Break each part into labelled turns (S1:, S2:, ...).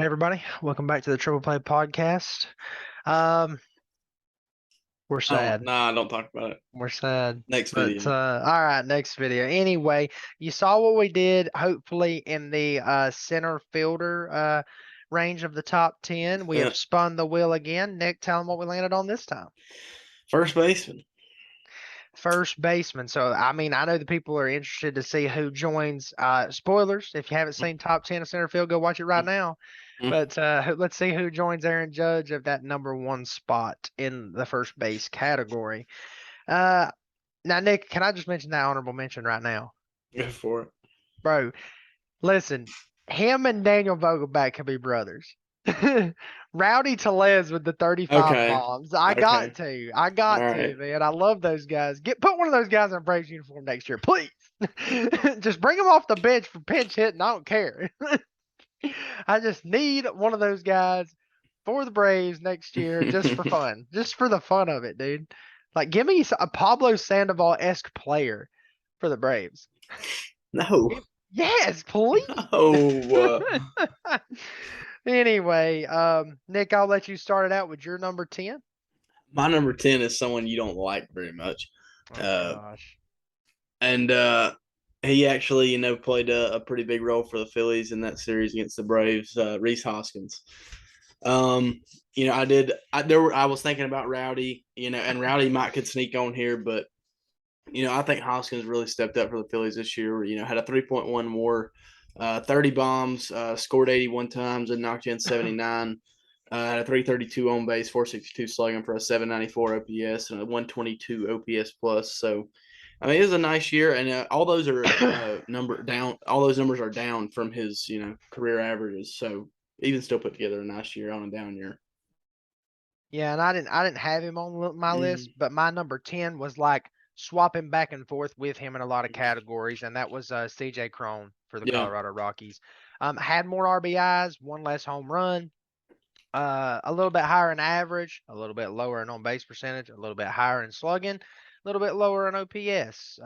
S1: Hey everybody, welcome back to the Triple Play Podcast. Um, we're sad.
S2: Don't talk about it.
S1: We're sad.
S2: Next
S1: But
S2: video.
S1: all right, next video. Anyway, you saw what we did, hopefully, in the center fielder range of the top 10. We
S2: Yeah.
S1: have spun the wheel again. Nick, tell them what we landed on this time.
S2: First baseman.
S1: First baseman. So, I mean, I know the people are interested to see who joins. Spoilers, if you haven't seen top 10 of center field, go watch it right now. But let's see who joins Aaron Judge of that number one spot in the first base category. Now, Nick, can I just mention that honorable mention right now?
S2: Go for it.
S1: Bro, listen, him and Daniel Vogelback could be brothers. Rowdy Tellez with the 35
S2: Okay.
S1: bombs. I
S2: Okay.
S1: got to.
S2: All right.
S1: Man. I love those guys. Put one of those guys in a Braves uniform next year, please. Just bring them off the bench for pinch hitting. I don't care. I just need one of those guys for the Braves next year just for fun. Just for the fun of it, dude. Like, give me a Pablo Sandoval-esque player for the Braves.
S2: No.
S1: Yes, please.
S2: No.
S1: Anyway, Nick, I'll let you start it out with your number 10.
S2: My number 10 is someone you don't like very much.
S1: Oh my gosh.
S2: And he actually, played a pretty big role for the Phillies in that series against the Braves, Rhys Hoskins. I was thinking about Rowdy, and Rowdy might could sneak on here, but I think Hoskins really stepped up for the Phillies this year. Had a 3.1 WAR, 30 bombs, scored 81 times, and knocked in 79. Had a 332 on base, 462 slugging for a 794 OPS and a 122 OPS plus. So, I mean, it was a nice year, and all those are number down. All those numbers are down from his career averages. So, even still put together a nice year on a down year.
S1: Yeah, and I didn't have him on my list, but my number 10 was like swapping back and forth with him in a lot of categories, and that was CJ Cron for the
S2: Yeah.
S1: Colorado Rockies. Had more RBIs, one less home run, a little bit higher in average, a little bit lower in on base percentage, a little bit higher in slugging, a little bit lower in OPS.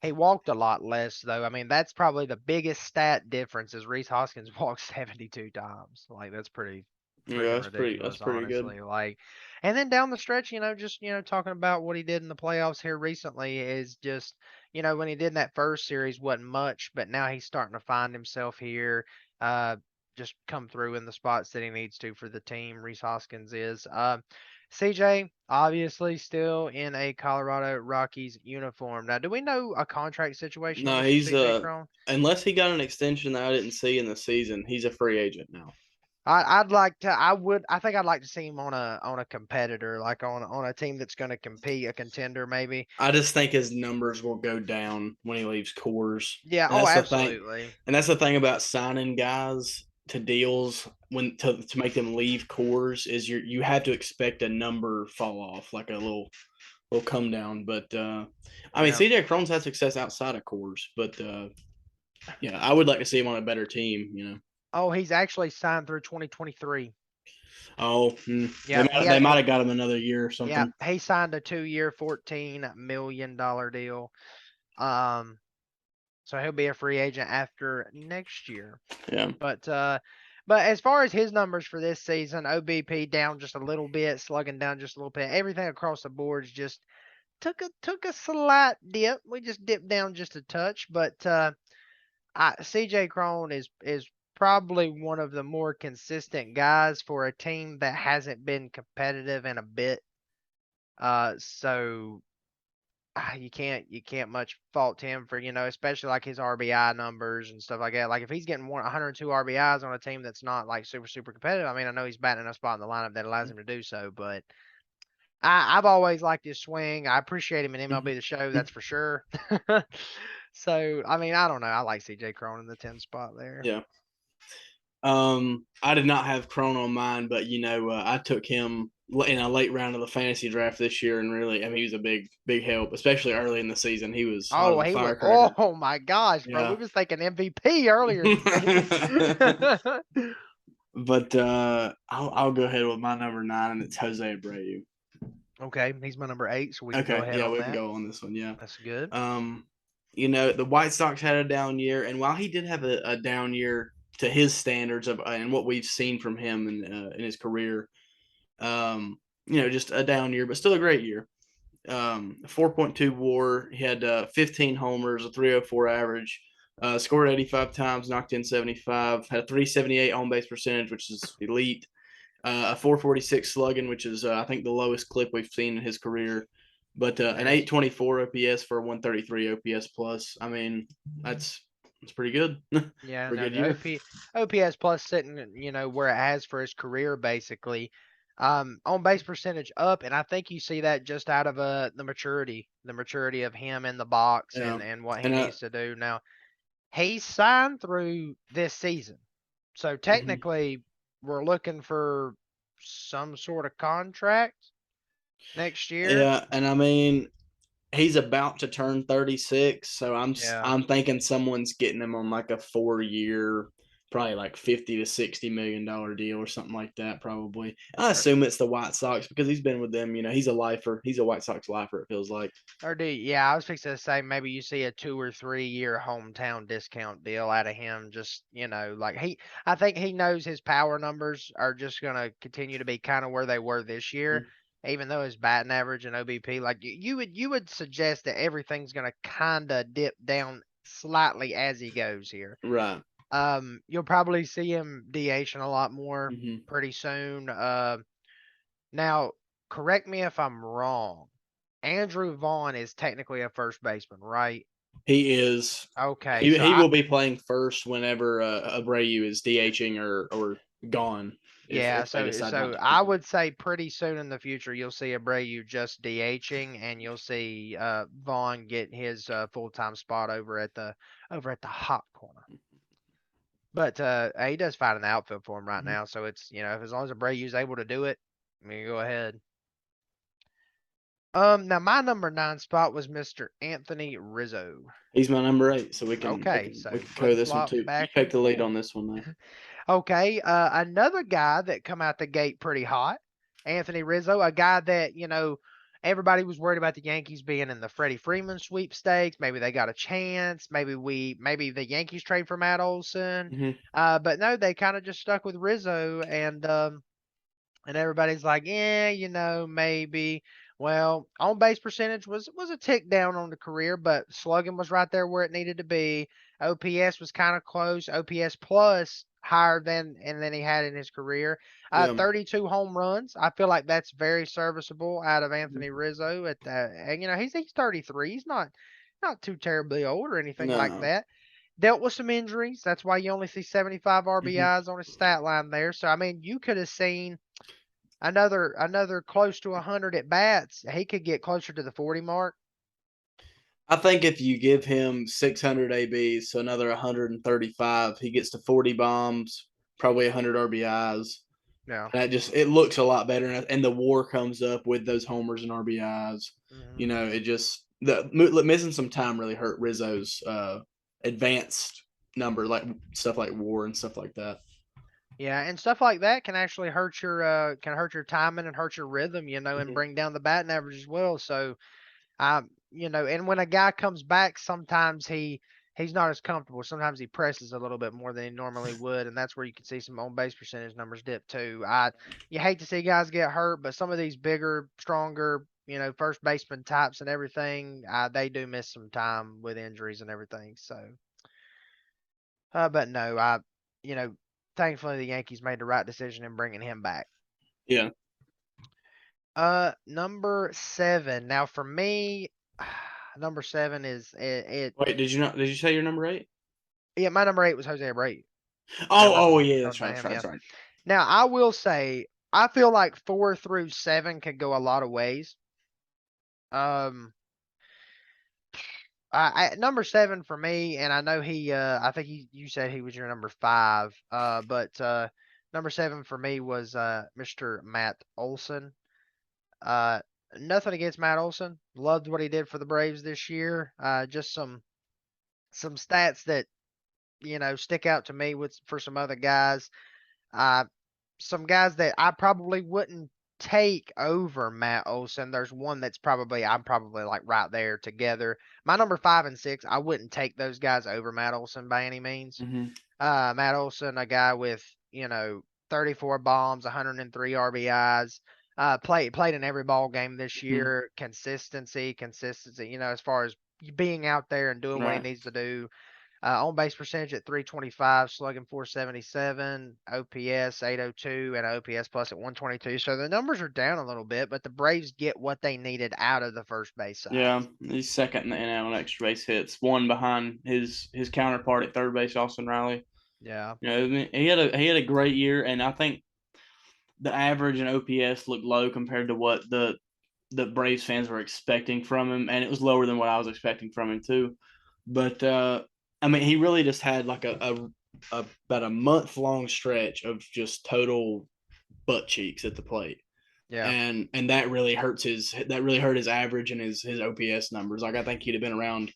S1: He walked a lot less though. I mean, that's probably the biggest stat difference is Rhys Hoskins walked 72 times. Like that's pretty
S2: Yeah,
S1: freaking
S2: that's pretty. That's
S1: ridiculous,
S2: pretty good.
S1: honestly. Like, and then down the stretch, just talking about what he did in the playoffs here recently is just, when he did in that first series wasn't much, but now he's starting to find himself here. Just come through in the spots that he needs to for the team. Rhys Hoskins is. CJ obviously still in a Colorado Rockies uniform. Now, do we know a contract situation on
S2: No,
S1: Mr.
S2: he's
S1: CJ Cron?
S2: unless he got an extension that I didn't see in the season, he's a free agent now.
S1: I'd like to. I think I'd like to see him on a competitor, like on a team that's going to compete, a contender maybe.
S2: I just think his numbers will go down when he leaves Coors.
S1: Yeah.
S2: And
S1: Oh,
S2: that's the thing.
S1: absolutely.
S2: And that's the thing about signing guys to deals to make them leave Coors is you have to expect a number fall off, like a little come down. But I mean,
S1: Yeah.
S2: CJ Cron's had success outside of Coors, but yeah, I would like to see him on a better team.
S1: Oh, he's actually signed through 2023.
S2: Oh,
S1: Yeah.
S2: they might have got him another year or
S1: Yeah.
S2: something.
S1: He signed a 2-year, $14 million deal. Um. So he'll be a free agent after next year.
S2: Yeah.
S1: But as far as his numbers for this season, OBP down just a little bit, slugging down just a little bit. Everything across the boards just took a slight dip. We just dipped down just a touch, but CJ Cron is probably one of the more consistent guys for a team that hasn't been competitive in a bit. So you can't much fault him for, especially like his RBI numbers and stuff like that. Like if he's getting 102 RBIs on a team that's not like super competitive, I mean, I know he's batting in a spot in the lineup that allows him to do so, but I've always liked his swing. I appreciate him in MLB The Show, that's for sure. So I mean, I don't know. I like CJ Cron in the 10 spot there.
S2: Yeah. I did not have Cron on mine, but I took him in a late round of the fantasy draft this year, and really, I mean, he was a big help, especially early in the season. He was hot
S1: Oh,
S2: as a
S1: he was.
S2: firecracker.
S1: Oh my gosh, bro. We
S2: Yeah.
S1: was thinking MVP earlier in the season.
S2: But I'll go ahead with my number 9, and it's Jose Abreu.
S1: Okay, he's my number 8, so we can go
S2: Okay,
S1: ahead
S2: yeah,
S1: on
S2: we can
S1: that.
S2: go on this one. Yeah.
S1: That's good.
S2: The White Sox had a down year, and while he did have a down year to his standards of and what we've seen from him in his career. Just a down year, but still a great year. 4.2 WAR. He had 15 homers, a 304 average. Scored 85 times, knocked in 75. Had a 378 on base percentage, which is elite. A 446 slugging, which is I think the lowest clip we've seen in his career. But an 824 OPS for a 133 OPS plus. I mean, that's pretty good
S1: Yeah,
S2: for a
S1: no,
S2: good
S1: the
S2: year.
S1: OPS plus sitting, where it has for his career basically. On base percentage up, and I think you see that just out of the maturity of him in the box
S2: Yeah,
S1: and what he
S2: and
S1: needs to do. Now, he's signed through this season. So
S2: mhm.
S1: technically we're looking for some sort of contract next year.
S2: Yeah, and I mean, he's about to turn 36, so
S1: Yeah.
S2: I'm thinking someone's getting him on like a 4 year, probably like 50 to 60 million dollar deal or something like that. Probably, I
S1: Or,
S2: assume it's the White Sox because he's been with them. He's a lifer. He's a White Sox lifer. It feels like.
S1: yeah, I was fixing to say maybe you see a 2 or 3 year hometown discount deal out of him. Just, like I think he knows his power numbers are just going to continue to be kind of where they were this year,
S2: Mhm.
S1: even though his batting average and OBP, like you would suggest that everything's going to kind of dip down slightly as he goes here.
S2: Right.
S1: You'll probably see him DHing a lot more
S2: Hmm.
S1: pretty soon. Now, correct me if I'm wrong. Andrew Vaughn is technically a first baseman, right?
S2: He is.
S1: Okay,
S2: He
S1: so
S2: he will be playing first whenever Abreu is DHing or gone
S1: yeah,
S2: if they
S1: so
S2: decide not
S1: so
S2: to keep
S1: I
S2: him.
S1: would say pretty soon in the future you'll see Abreu just DHing, and you'll see Vaughn get his full-time spot over at the hot corner. But he does fight in the outfield for him right
S2: Mhm.
S1: now, so it's as long as Abreu's able to do it, I mean, go ahead. Now my number 9 spot was Mr. Anthony Rizzo.
S2: He's my number 8, so we can we
S1: Okay,
S2: can we
S1: so
S2: can co
S1: flip
S2: this one
S1: flop
S2: too. You
S1: back
S2: take
S1: and
S2: the lead
S1: forth.
S2: on this one though.
S1: Okay, another guy that come out the gate pretty hot, Anthony Rizzo, a guy that everybody was worried about the Yankees being in the Freddie Freeman sweepstakes. Maybe they got a chance. Maybe the Yankees trade for Matt Olson.
S2: Hmm.
S1: But no, they kind of just stuck with Rizzo, and everybody's like, yeah, maybe. Well, on base percentage was a tick down on the career, but slugging was right there where it needed to be. OPS was kind of close. OPS plus higher than he had in his career.
S2: Yeah.
S1: 32 home runs. I feel like that's very serviceable out of
S2: Mhm.
S1: Anthony Rizzo. And he's 33. He's not too terribly old or anything like
S2: No.
S1: that. Dealt with some injuries. That's why you only see 75
S2: Hmm.
S1: RBIs on his stat line there. So I mean, you could have seen another close to 100 at bats. He could get closer to the 40 mark.
S2: I think if you give him 600 ABs, so another 135, he gets to 40 bombs, probably 100 RBIs.
S1: Yeah.
S2: And it looks a lot better, and the WAR comes up with those homers and RBIs.
S1: Hmm.
S2: It just the missing some time really hurt Rizzo's advanced number, like stuff like WAR and stuff like that.
S1: Yeah, and stuff like that can actually hurt your timing and hurt your rhythm, and
S2: Hmm.
S1: bring down the batting average as well. So, and when a guy comes back, sometimes he's not as comfortable. Sometimes he presses a little bit more than he normally would, and that's where you can see some on base percentage numbers dip too. You hate to see guys get hurt, but some of these bigger, stronger, first baseman types and everything, they do miss some time with injuries and everything. So, but no, you know, thankfully the Yankees made the right decision in bringing him back.
S2: Yeah.
S1: Number 7. Now for me, number 7 is it.
S2: Wait, did you not? Did you say your number 8?
S1: Yeah, my number 8 was Jose Abreu.
S2: Oh,
S1: We're
S2: yeah,
S1: talking
S2: that's right,
S1: about
S2: that's
S1: him,
S2: right,
S1: yeah.
S2: that's right.
S1: Now I will say I feel like 4 through 7 could go a lot of ways. Um, number 7 for me, and I know I think you said he was your number 5. But number 7 for me was Mr. Matt Olson. Uh, Nothing against Matt Olson. Loved what he did for the Braves this year. Just some stats that stick out to me with for some other guys. Uh, some guys that I probably wouldn't take over Matt Olson. There's one that's I'm probably like right there together. My number 5 and 6, I wouldn't take those guys over Matt Olson by any means.
S2: Hmm.
S1: Matt Olson, a guy with 34 bombs, 103 RBIs. Played in every ball game this
S2: Mhm.
S1: year. Consistency. As far as being out there and doing what he
S2: Right.
S1: needs to do. On base percentage at 325, slugging 477, OPS 802, and OPS plus at 122. So the numbers are down a little bit, but the Braves get what they needed out of the first base side.
S2: Yeah, he's second in the NL on extra base hits, one behind his counterpart at third base, Austin Riley.
S1: Yeah.
S2: I mean, he had a great year, and I think the average in OPS looked low compared to what the Braves fans were expecting from him, and it was lower than what I was expecting from him too. But I mean, he really just had like a about a month long stretch of just total butt cheeks at the plate,
S1: Yeah.
S2: and that really hurt his average and his OPS numbers. Like I think he'd have been around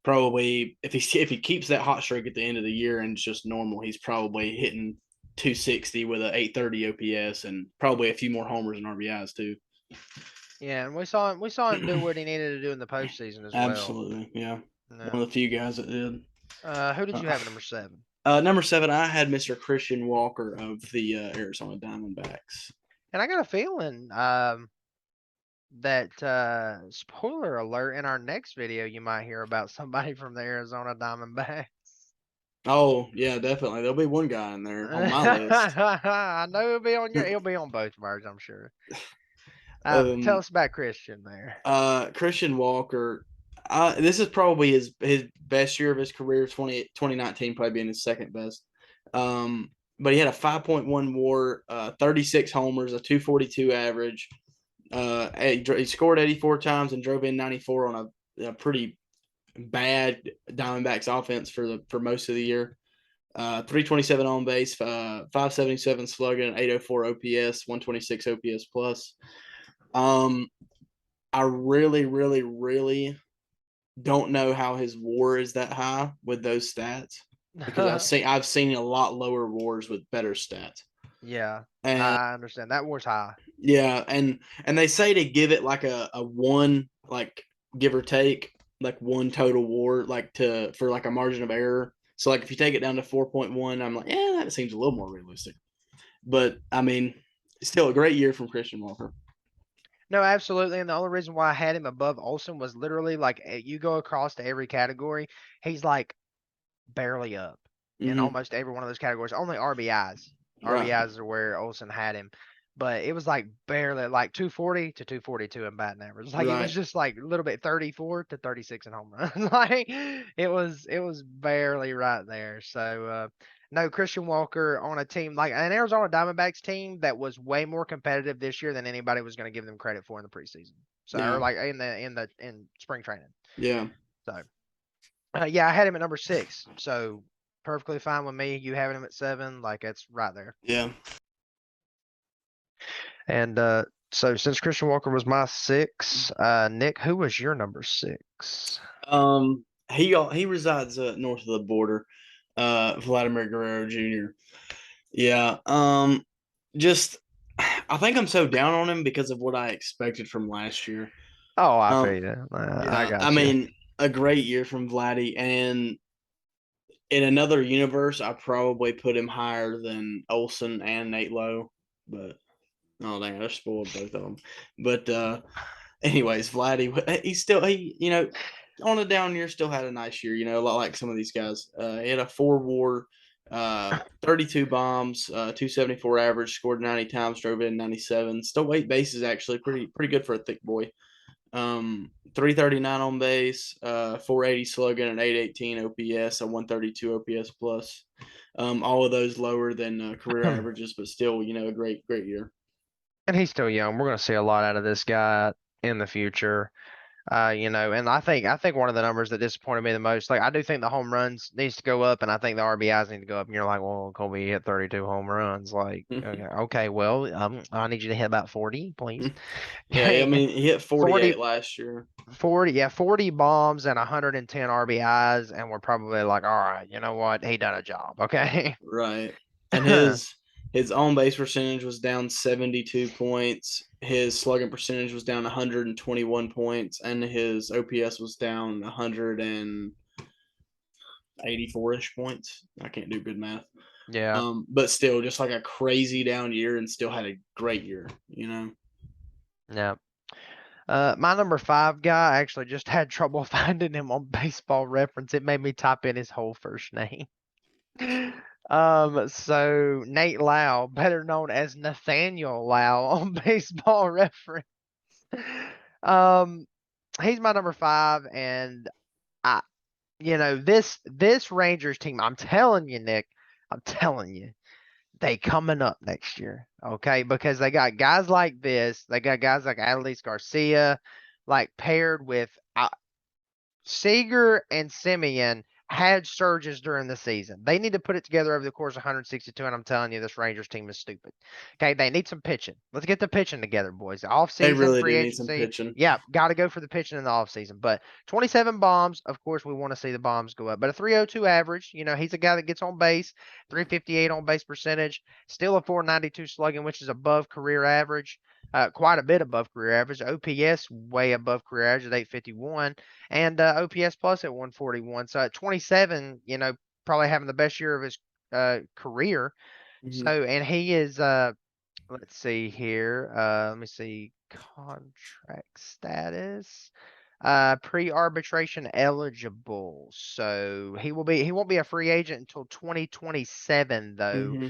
S2: probably if he keeps that hot streak at the end of the year and it's just normal, he's probably hitting 260 with a 830 OPS and probably a few more homers and RBIs too.
S1: Yeah, and we saw him do what he needed to do in the postseason as well.
S2: Absolutely, yeah.
S1: Yeah.
S2: One of the few guys that did.
S1: Who did you
S2: Uh,
S1: have at number 7?
S2: Number 7, I had Mr. Christian Walker of the Arizona Diamondbacks.
S1: And I got a feeling that spoiler alert, in our next video you might hear about somebody from the Arizona Diamondbacks.
S2: Oh yeah, definitely. There'll be one guy in there on my list.
S1: I know he'll be on both of ours, I'm sure. Tell
S2: um,
S1: us about Christian there.
S2: Christian Walker. This is probably his best year of his career. 2019 probably being his second best. But he had a 5.1 WAR, 36 homers, a 242 average. He scored 84 times and drove in 94 on a pretty bad Diamondbacks offense for most of the year. 327 on base, 577 slugging, 804 OPS, 126 OPS plus. Um, I really, really, really don't know how his WAR is that high with those stats because I've seen a lot lower WARs with better stats.
S1: Yeah,
S2: And
S1: I understand. That war's high.
S2: yeah, and they say to give it like a one, like give or take, like one total WAR, like to for like a margin of error. So like if you take it down to 4.1, I'm like, yeah, that seems a little more realistic. But I mean, still a great year from Christian Walker.
S1: No, absolutely. And the only reason why I had him above Olsen was literally like you go across to every category, he's like barely up in
S2: Mm-hmm.
S1: almost every one of those categories. Only RBIs.
S2: Right.
S1: RBIs are where Olsen had him. But it was like barely like 240 to 242 in batting average. Like it was
S2: Right.
S1: just like a little bit 34 to 36 in home runs. Like it was barely right there. So no, Christian Walker on a team like an Arizona Diamondbacks team that was way more competitive this year than anybody was going to give them credit for in the preseason. So or
S2: Yeah.
S1: like in spring training.
S2: Yeah.
S1: So yeah, I had him at number 6. So perfectly fine with me. You having him at 7, like it's right there.
S2: Yeah.
S1: And so since Christian Walker was my 6, Nick, who was your number 6?
S2: He resides north of the border. Vladimir Guerrero Jr. Yeah. Just I think I'm so down on him because of what I expected from last year.
S1: Oh, I feel
S2: Um,
S1: you. I
S2: yeah. I
S1: got you.
S2: mean, a great year from Vladdy, and in another universe, I probably put him higher than Olson and Nate Lowe, but oh dang, I spoiled both of them. But anyways, Vladdy, he on a down year still had a nice year. A lot like some of these guys. He had a 4 WAR, 32 bombs, 274 average, scored 90 times, drove in 97. Still 8 bases actually, pretty good for a thick boy. 339 on base, 480 slugging, and 818 OPS, a 132 OPS plus. All of those lower than career averages, but still, a great year.
S1: And he's still young. We're going to see a lot out of this guy in the future. And I think one of the numbers that disappointed me the most, like I do think the home runs needs to go up, and I think the RBIs need to go up. And you're like, well, Colby hit 32 home runs. Like, okay, well, I need you to hit about 40, please.
S2: Yeah, I mean, he hit
S1: 40,
S2: 48 last year.
S1: 40, yeah, 40 bombs and 110 RBIs, and we're probably like, all right, you know what? He done a job. Okay.
S2: Right. And his on base percentage was down 72 points. His slugging percentage was down 121 points, and his OPS was down 100 and 84-ish points. I can't do good math.
S1: Yeah.
S2: But still, just like a crazy down year, and still had a great year.
S1: Yeah. My number 5 guy, I actually just had trouble finding him on Baseball Reference. It made me type in his whole first name. So Nate Lau, better known as Nathaniel Lau on Baseball Reference. Um, he's my number 5, and I, this Rangers team, I'm telling you, Nick, I'm telling you, they coming up next year, okay? Because they got guys like this, they got guys like Adolis Garcia, like paired with Seager and Simeon had surges during the season. They need to put it together over the course of 162, and I'm telling you, this Rangers team is stupid. Okay, they need some pitching. Let's get the pitching together, boys. Off
S2: They
S1: season,
S2: really
S1: free
S2: do need some
S1: agency.
S2: pitching.
S1: Yeah, got to go for the pitching in the off season. But 27 bombs, of course, we want to see the bombs go up. But a 302 average, he's a guy that gets on base, 358 on base percentage, still a 492 slugging, which is above career average. Quite a bit above career average. OPS way above career average at 851, and OPS plus at 141. So at 27, probably having the best year of his career.
S2: Mm-hmm.
S1: So, and he is, let's see here. Let me see contract status. Pre-arbitration eligible. So he won't be a free agent until 2027 though.
S2: Mm-hmm.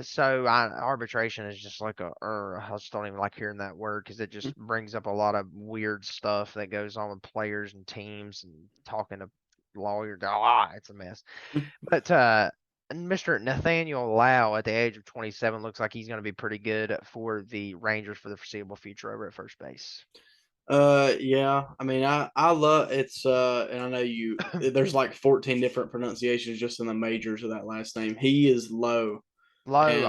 S1: So arbitration is just like I just don't even like hearing that word because it just brings up a lot of weird stuff that goes on with players and teams and talking to lawyers. It's a mess. But Mr. Nathaniel Lau at the age of 27 looks like he's going to be pretty good for the Rangers for the foreseeable future over at first base.
S2: Yeah. I mean, I love it's and I know there's like 14 different pronunciations just in the majors of that last name. He is Low.
S1: Low.
S2: and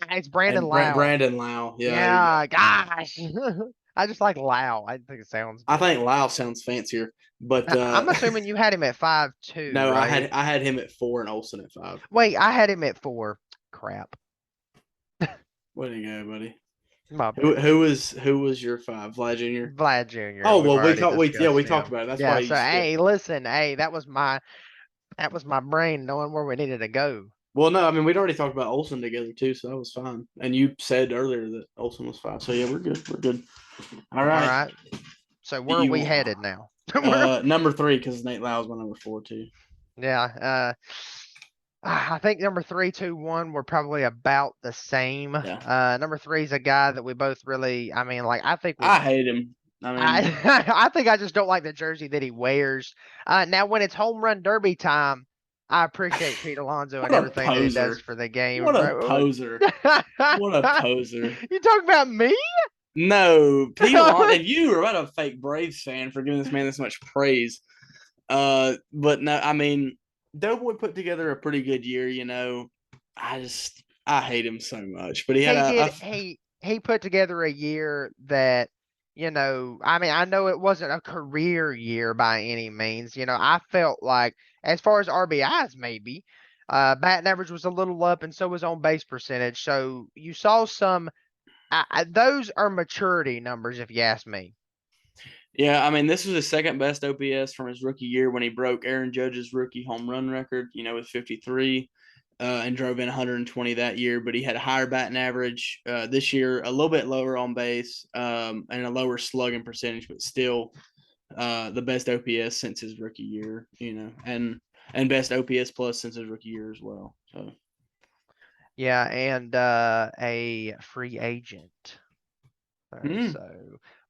S2: and
S1: It's Brandon
S2: and
S1: Lau.
S2: Brandon Lau. Yeah, there you
S1: Yeah,
S2: go.
S1: gosh. I just like Lau. I think it sounds
S2: I
S1: better.
S2: think Lau sounds fancier, but
S1: I'm assuming you had him at 5'2",
S2: no, I
S1: right?
S2: had I had him at 4 and Olsen at 5.
S1: Wait, I had him at 4. Crap.
S2: Way to go, buddy.
S1: My
S2: Who
S1: bad.
S2: who was your 5? Vlad Jr.
S1: Vlad Jr.
S2: Oh
S1: We've
S2: well,
S1: already
S2: we
S1: discussed
S2: talked
S1: him.
S2: about it. That's why
S1: Yeah,
S2: you
S1: so
S2: skipped.
S1: hey, listen, hey, that was my brain knowing where we needed to go.
S2: Well, no, I mean we'd already talked about Olsen together too, so that was fine. And you said earlier that Olsen was 5, so yeah, we're good. We're good. All
S1: All
S2: right.
S1: right. So
S2: Do
S1: where are
S2: you
S1: we
S2: want
S1: headed now? We're
S2: number 3 because Nate Lau's my number 4 too.
S1: Yeah. I think number 3, 2, 1 were probably about the same.
S2: Yeah,
S1: Number 3 is a guy that we both really. I mean, like I think we.
S2: I hate him. I mean,
S1: I think I just don't like the jersey that he wears. Now, when it's home run derby time, I appreciate Pete Alonso and
S2: what a
S1: everything that he does
S2: poser!
S1: for the game,
S2: What a
S1: bro.
S2: poser! What a poser!
S1: You talking about me?
S2: No, Pete Alonso, and you are about a fake Braves fan for giving this man this much praise. But no, I mean, Doughboy put together a pretty good year. I hate him so much. But he had
S1: He
S2: a
S1: did. He put together a year that, I mean, I know it wasn't a career year by any means. I felt like as far as RBIs, maybe, batting average was a little up, and so was on base percentage. So you saw some. Those are maturity numbers, if you ask me.
S2: Yeah, I mean, this was his second best OPS from his rookie year when he broke Aaron Judge's rookie home run record, with 53, and drove in 120 that year. But he had a higher batting average this year, a little bit lower on base, and a lower slugging percentage, but still the best OPS since his rookie year, and best OPS plus since his rookie year as well. So
S1: Yeah, and a free agent. So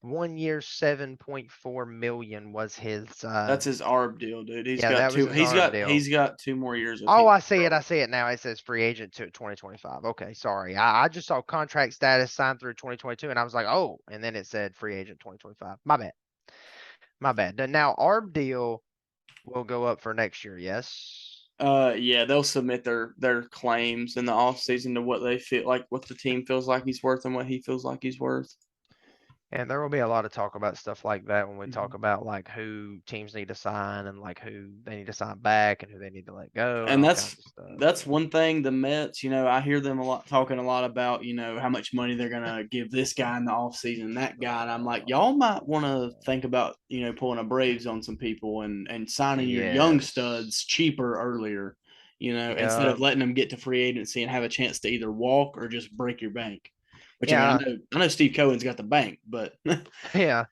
S1: 1 year, 7.4 million was his.
S2: That's his ARB deal, dude. He's
S1: Yeah,
S2: got
S1: that was
S2: two.
S1: his arm deal.
S2: He's got 2 more years of
S1: Oh,
S2: team
S1: I see it. I
S2: control.
S1: see it now. It says free agent to 2025. Okay, sorry. I just saw contract status signed through 2022, and I was like, oh, and then it said free agent 2025. My bad. My bad. Now, ARB deal will go up for next year. Yes.
S2: Yeah, they'll submit their claims in the off season to what they feel like, what the team feels like he's worth, and what he feels like he's worth.
S1: And there will be a lot of talk about stuff like that when we talk
S2: Mhm.
S1: about like who teams need to sign and like who they need to sign back and who they need to let go and
S2: And
S1: all
S2: that's
S1: kinds of stuff.
S2: that's
S1: So
S2: one thing the Mets, I hear them a lot talking a lot about, how much money they're gonna give this guy in the offseason, that guy. And I'm like, y'all might want to think about, pulling a Braves on some people and signing your young
S1: yes.
S2: studs cheaper earlier, instead
S1: Yeah.
S2: of letting them get to free agency and have a chance to either walk or just break your bank. Which I mean,
S1: Yeah.
S2: I know Steve Cohen's got the bank, but
S1: Yeah.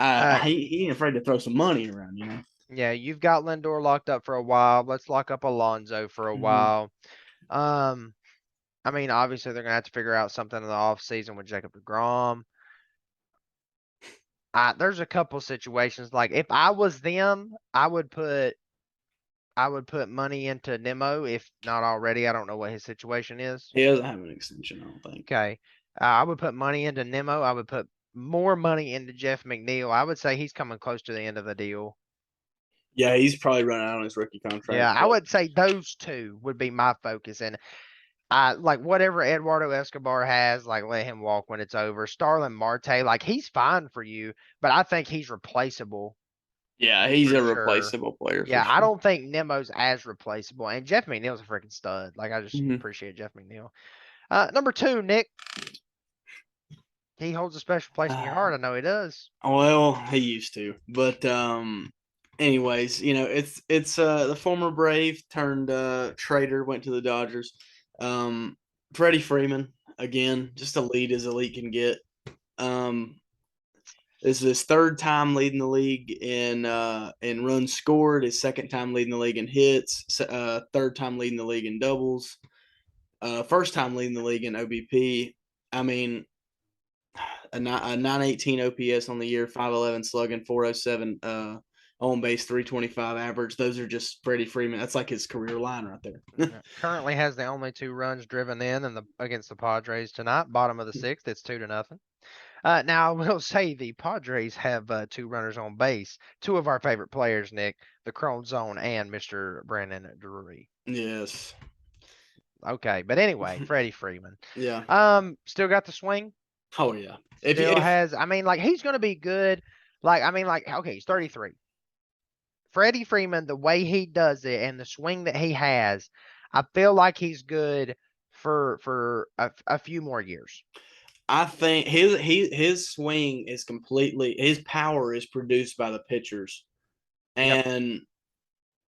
S1: Uh
S2: he ain't afraid to throw some money around.
S1: yeah, you've got Lindor locked up for a while. Let's lock up Alonso for a
S2: Mm-hmm.
S1: while. Um I mean, obviously they're gonna have to figure out something in the off season with Jacob deGrom. There's a couple situations like if I was them, I would put money into Nemo if not already. I don't know what his situation is.
S2: He doesn't have an extension, I don't think.
S1: Okay. I would put money into Nemo. I would put more money into Jeff McNeil. I would say he's coming close to the end of the deal.
S2: Yeah, he's probably running out on his rookie contract,
S1: Yeah, I
S2: but
S1: would say those two would be my focus. And I like whatever Eduardo Escobar has, like let him walk when it's over. Starlin Marte, like he's fine for you, but I think he's replaceable
S2: yeah, he's
S1: for
S2: a
S1: sure.
S2: replaceable player for
S1: Yeah, I
S2: sure.
S1: don't think Nemo's as replaceable. And Jeff McNeil's a freaking stud. Like I just
S2: Mm-hmm.
S1: appreciate Jeff McNeil. Number two, Nick. He holds a special place in your heart. I know he does.
S2: Well, he used to, but anyways, it's the former Brave turned trader went to the Dodgers. Freddie Freeman again, just elite as elite can get. Um, This is his third time leading the league in runs scored. His second time leading the league in hits. Third time leading the league in doubles. First time leading the league in OBP. I mean, a 918 OPS on the year, 511 slugging, 407 on base, 325 average. Those are just Freddie Freeman. That's like his career line right there.
S1: Yeah. Currently has the only 2 runs driven in the against the Padres tonight. Bottom of the sixth. It's 2-0. Now I will say the Padres have 2 runners on base. Two of our favorite players, Nick, the Chrome Zone and Mr. Brandon Drury.
S2: Yes.
S1: Okay, but anyway, Freddie Freeman.
S2: Yeah.
S1: Still got the swing.
S2: Oh yeah.
S1: Still
S2: If
S1: has. I mean, like he's gonna be good. Like I mean, like okay, he's 33. Freddie Freeman, the way he does it and the swing that he has, I feel like he's good for a few more years.
S2: I think his swing is completely his power is produced by the pitchers,
S1: Yep.
S2: and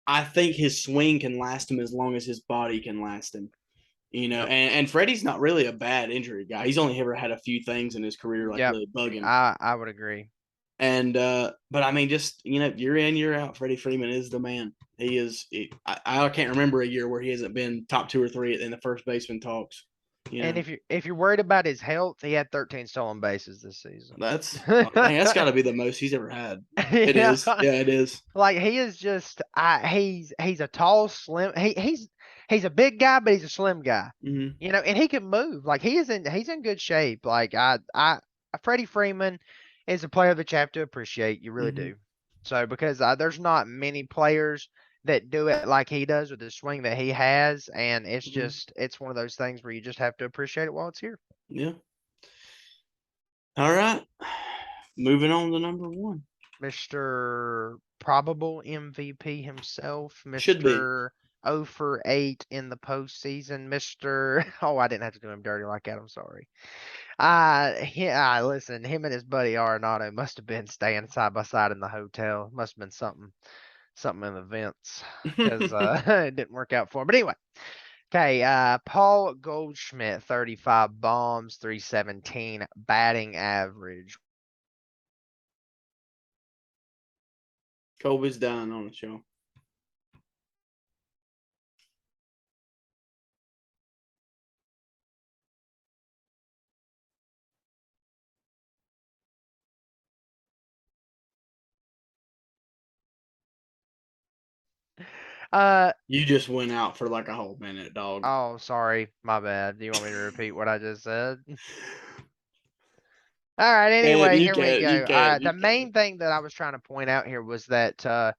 S2: I think his swing can last him as long as his body can last him.
S1: Yep.
S2: And Freddie's not really a bad injury guy. He's only ever had a few things in his career like
S1: Yep.
S2: really bug him.
S1: I would agree.
S2: And but I mean, just year in year out, Freddie Freeman is the man. He is. I can't remember a year where he hasn't been top 2 or 3 in the first baseman talks. You
S1: And
S2: know,
S1: if you're worried about his health, he had 13 stolen bases this season.
S2: that's got to be the most he's ever had. It
S1: Yeah.
S2: is. Yeah, it is.
S1: Like he is just he's a tall, slim he's a big guy, but he's a slim guy.
S2: Mm-hmm.
S1: And he can move. Like he's in good shape. Like Freddie Freeman is a player that you have to appreciate. You really
S2: Mm-hmm.
S1: do. So because there's not many players that do it like he does with the swing that he has, and
S2: Mm-hmm.
S1: it's one of those things where you just have to appreciate it while it's here.
S2: Yeah. All right. Moving on to number one.
S1: Mr. Probable MVP himself,
S2: Should be.
S1: Mr. 0 for 8 in the postseason, Mr. Oh, I didn't have to do him dirty like that. I'm sorry. Listen, him and his buddy Arenado must have been staying side by side in the hotel. Must have been something in the vents because it didn't work out for him. But anyway, okay. Paul Goldschmidt, 35 bombs, 317 batting average.
S2: Colby's dying on the show.
S1: Uh,
S2: You just went out for like a whole minute, dog.
S1: Oh, sorry. My bad. Do you want me to repeat what I just said? All right.
S2: And
S1: Anyway,
S2: you
S1: here we
S2: can, you
S1: go.
S2: can,
S1: The
S2: you can.
S1: main thing that I was trying to point out here was that the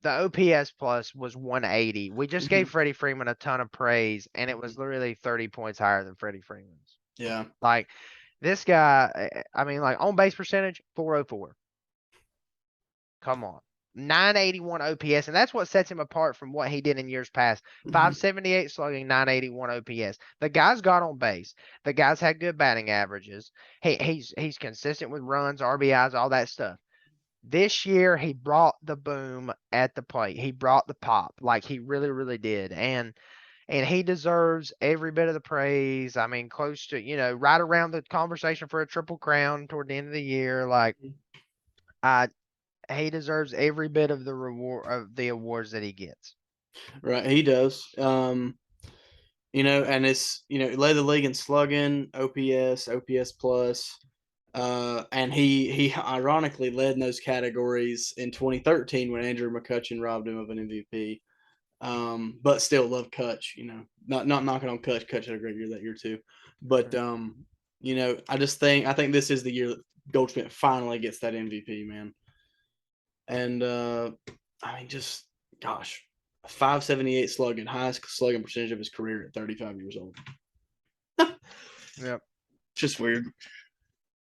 S1: OPS plus was 180. We just
S2: Mm-hmm.
S1: gave Freddie Freeman a ton of praise, and it was literally 30 points higher than Freddie Freeman's.
S2: Yeah.
S1: Like This guy, I mean, like on base percentage, 404. Come on. 981 OPS, and that's what sets him apart from what he did in years past. 578 slugging, 981 OPS. The guy's got on base. The guy's had good batting averages. He's consistent with runs, RBIs, all that stuff. This year he brought the boom at the plate. He brought the pop, like he really, really did. And he deserves every bit of the praise. I mean, close to, right around the conversation for a triple crown toward the end of the year. Like I he deserves every bit of the reward of the awards that he gets.
S2: Right, he does. And it's led the league in slugging, OPS plus, and he ironically led in those categories in 2013 when Andrew McCutchen robbed him of an MVP. But still love Kutch. Not knocking on Kutch. Kutch had a great year that year too. But I think this is the year that Goldschmidt finally gets that MVP, man. And I mean, just gosh, 578 slugging, highest slugging percentage of his career at 35 years old.
S1: Yep.
S2: Just weird.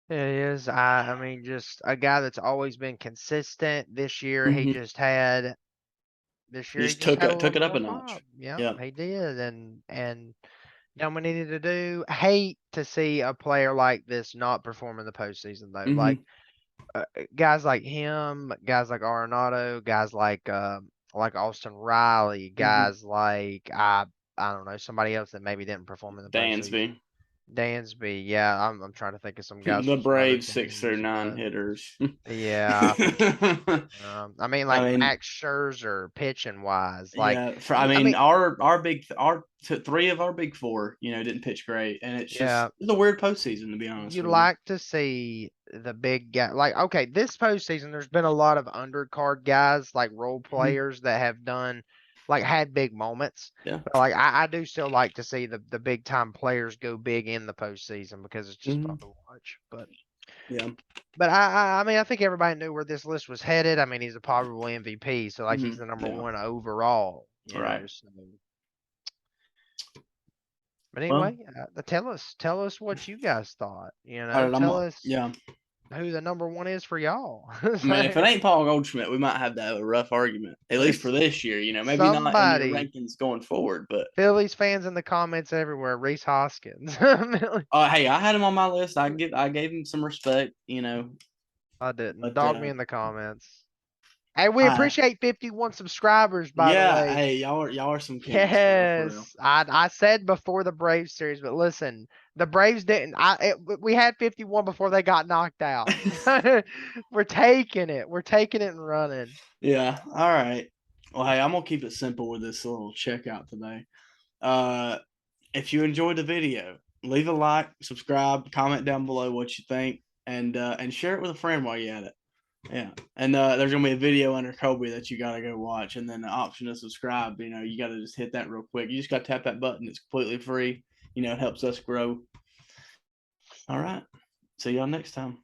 S1: It is. I mean, just a guy that's always been consistent. This year, he
S2: Mm-hmm.
S1: just had. This
S2: He
S1: year, he
S2: just
S1: just had a
S2: took
S1: little
S2: it
S1: bit
S2: up
S1: more
S2: a notch.
S1: pop. Yeah,
S2: Yeah.
S1: he did, and done what he needed to do. Hate to see a player like this not perform in the postseason though. Like
S2: Mm-hmm.
S1: guys like him, guys like Arenado, guys like Austin Riley,
S2: Mm-hmm.
S1: guys like I don't know, somebody else that maybe didn't perform in the postseason.
S2: Dansby.
S1: Dansby, yeah, I'm trying to think of some guys
S2: The
S1: from some other
S2: Braves 6 through
S1: teams,
S2: 9
S1: but
S2: hitters.
S1: yeah, I mean
S2: I
S1: like
S2: mean,
S1: Max Scherzer pitching wise, like
S2: yeah.
S1: I
S2: I
S1: mean, I
S2: mean,
S1: mean
S2: our three of our big four, didn't pitch great, and
S1: yeah,
S2: it's a weird postseason to be honest
S1: you
S2: with you.
S1: like to see the big guy. Like, okay, this postseason, there's been a lot of undercard guys, like role
S2: Mhm.
S1: players that have done, like, had big moments.
S2: Yeah.
S1: But, like, I do still like to see the big time players go big in the postseason because it's just fun
S2: Hmm.
S1: to watch.
S2: Yeah.
S1: But I mean, I think everybody knew where this list was headed. I mean, he's a probable MVP, so like
S2: Hmm.
S1: he's the number
S2: Yeah.
S1: one overall,
S2: All right.
S1: So. But
S2: Well,
S1: anyway, tell us what you guys thought.
S2: all right.
S1: Tell us
S2: Yeah.
S1: who the number one is for y'all.
S2: I mean, if it ain't Paul Goldschmidt, we might have to have a rough argument, at least for
S1: It's
S2: this year. Maybe not in your
S1: somebody,
S2: rankings going forward, but
S1: Phillies fans in the comments everywhere. Reese Hoskins.
S2: hey, I had him on my list. I gave him some respect,
S1: I didn't.
S2: but
S1: Dog me in the comments. Hey, we
S2: I
S1: appreciate 51 subscribers, by the
S2: yeah,
S1: way.
S2: hey, y'all are some kings for real.
S1: Yes, I said before the Braves series, but listen, the Braves didn't. We had 51 before they got knocked out. We're taking it. We're taking it and running.
S2: Yeah. All right. Well, hey, I'm gonna keep it simple with this little checkout today. Uh, if you enjoyed the video, leave a like, subscribe, comment down below what you think, and share it with a friend while you're at it. Yeah, and there's gonna be a video under Kobe that you gotta go watch, and then the option to subscribe. You gotta just hit that real quick. You just gotta tap that button. It's completely free. It helps us grow. All right. See y'all next time.